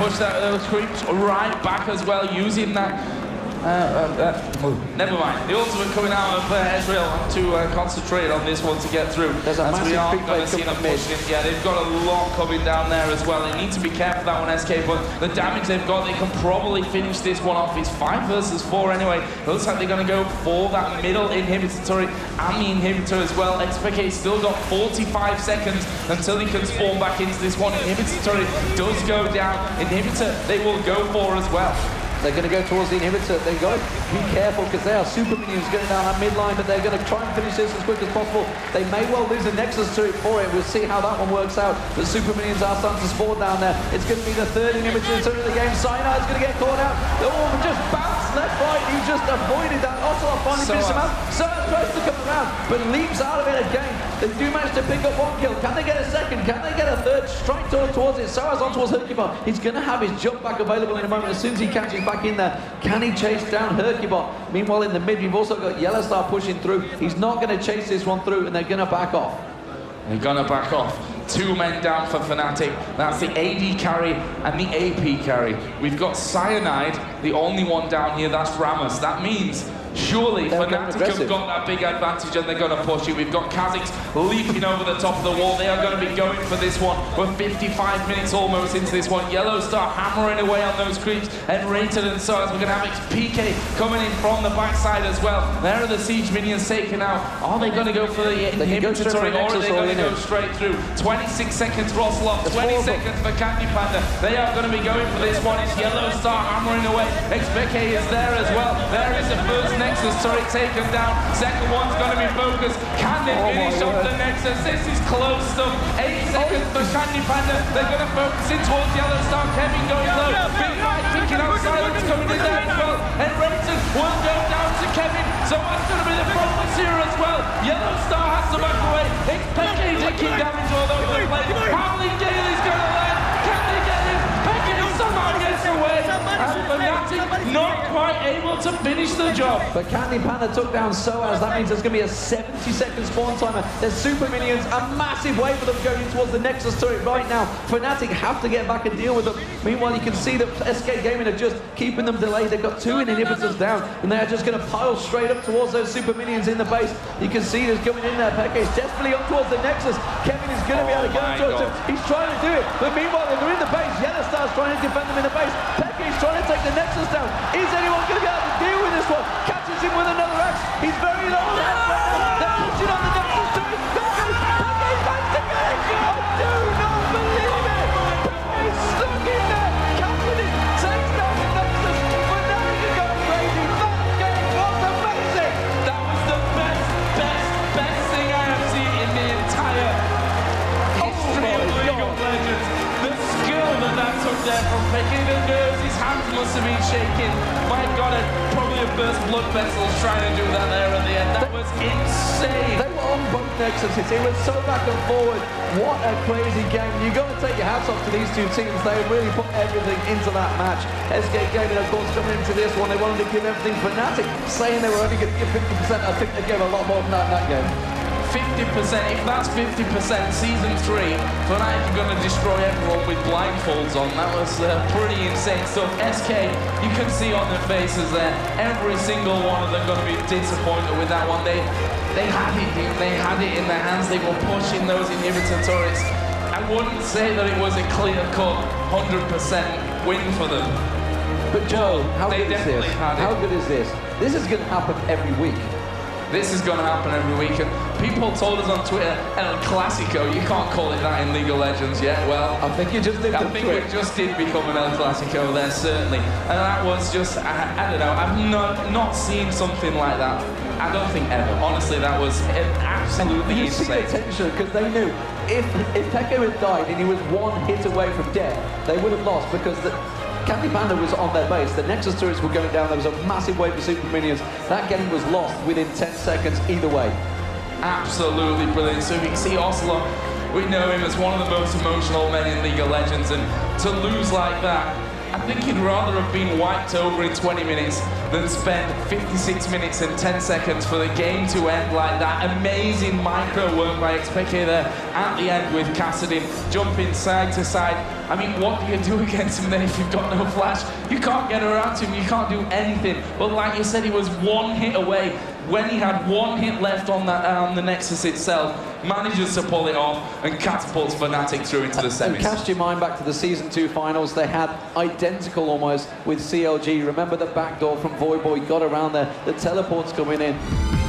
push those creeps right back as well, using that. Never mind. The ultimate coming out of Ezreal to concentrate on this one to get through. There's a massive big play coming from mid. Yeah, they've got a lot coming down there as well. They need to be careful that one, SK, but the damage they've got, they can probably finish this one off. It's 5 versus 4 anyway. It looks like they're going to go for that middle inhibitor turret and the inhibitor as well. XPK's still got 45 seconds until he can spawn back into this one. Inhibitor turret does go down. Inhibitor, they will go for as well. They're going to go towards the inhibitor. They've got to be careful because they are super minions going down that mid line, but they're going to try and finish this as quick as possible. They may well lose a Nexus to it for it. We'll see how that one works out. The super minions are starting to spawn down there. It's going to be the third inhibitor in the game. Cyanide is going to get caught out. The orb just bounced left, right. He just avoided that. Ocelot finally finished him out. Cyanide tries to come around, but leaps out of it again. They do manage to pick up 1 kill. Can they get a second? Can they get a third? Strike towards it. Soaz on towards Hercubot. He's going to have his jump back available in a moment as soon as he catches back in there. Can he chase down Hercubot? Meanwhile, in the mid, we've also got Yellowstar pushing through. He's not going to chase this one through, and they're going to back off. They're going to back off. 2 men down for Fnatic. That's the AD carry and the AP carry. We've got Cyanide, the only one down here. That's Rammus. That means surely Fnatic have got that big advantage and they're going to push it. We've got Kha'Zix leaping over the top of the wall. They are going to be going for this one. We're 55 minutes almost into this one. Yellowstar hammering away on those creeps, and Rated and so as we're going to have XPK coming in from the backside as well. There are the siege minions taken out. Are they going to go for the inhibitor turret, or are they going to go straight through? 26 seconds for Ocelot, 20 seconds for Candy Panda. They are going to be going for this one. It's Yellowstar hammering away. XPK is there as well. There is the first Nexus turret taken down. Second one's going to be focused. Can they finish off the Nexus? This is close stuff. 8 seconds for Candy Panda. They're going to focus in towards Yellowstar. Kevin going low. Big fight kicking out. Silence coming in there as well. And Rayton will go down to Kevin. So that's going to be the focus here as well. Yellowstar has to back away. XPK taking damage all over the place. Howling Gale is going to land. Can they get him? Pekka somehow gets away. And Fnatic not quite able to finish the job. But Candy Panda took down Soaz. That means there's going to be a 70-second spawn timer. There's super minions, a massive wave of them going towards the Nexus turret right now. Fnatic have to get back and deal with them. Meanwhile, you can see that SK Gaming are just keeping them delayed. They've got 2 inhibitors down, and they are just going to pile straight up towards those super minions in the base. You can see there's coming in there. Pekka is desperately on towards the Nexus. Kevin is going to be able to get towards him. He's trying to do it, but meanwhile, they're in the base. Yellowstar's trying to defend them in the base. Pekka is trying to take the Nexus down. Is anyone going to be able to deal with this one? Catches him with another axe. He's very low on health right now. They're pushing on the Nexus turret. Pekka is back to get it. I do not believe it. Pekka is stuck in there. Catches it. Takes down the Nexus. But now he can go crazy. That game was amazing. That was the best thing I have seen in the entire history of League of Legends. The skill that took there from Pekka. The nerves, his hands must have been shaking. My God, probably a burst blood vessels trying to do that there at the end. That was insane. They were on both Nexuses. It was so back and forward. What a crazy game. You've got to take your hats off to these 2 teams. They really put everything into that match. SK Gaming, of course, coming into this one, they wanted to give everything. Fnatic saying they were only going to give 50%. I think they gave a lot more than that in that game. 50%, if that's 50%, Season 3, Fnatic are going to destroy everyone with blindfolds on. That was pretty insane stuff. SK, you can see on their faces there, every single one of them going to be disappointed with that one. They had it in their hands. They were pushing those inhibitor turrets. I wouldn't say that it was a clear-cut 100% win for them. But Joe, how good is this? How good is this? This is going to happen every week. This is going to happen every week, and people told us on Twitter, El Clasico, you can't call it that in League of Legends yet. Well, I think you just did. I think it just did become an El Clasico there, certainly. And that was just, I don't know, I've not seen something like that. I don't think ever. Honestly, that was absolutely insane. You see the tension, because they knew if Pekka had died and he was 1 hit away from death, they would have lost, because Candy Panda was on their base. The Nexus turrets were going down. There was a massive wave of super minions. That game was lost within 10 seconds either way. Absolutely brilliant. So we can see Ocelot. We know him as one of the most emotional men in League of Legends, and to lose like that, I think he'd rather have been wiped over in 20 minutes than spend 56 minutes and 10 seconds for the game to end like that. Amazing micro work by XPK there at the end with Cassidy jumping side to side. I mean, what do you do against him then if you've got no flash? You can't get around him, you can't do anything. But like you said, he was one hit away. When he had one hit left on that the Nexus itself, manages to pull it off and catapults Fnatic through into the semis. And cast your mind back to the Season 2 finals. They had identical almost with CLG. Remember the backdoor from Voyboy got around there. The teleports coming in.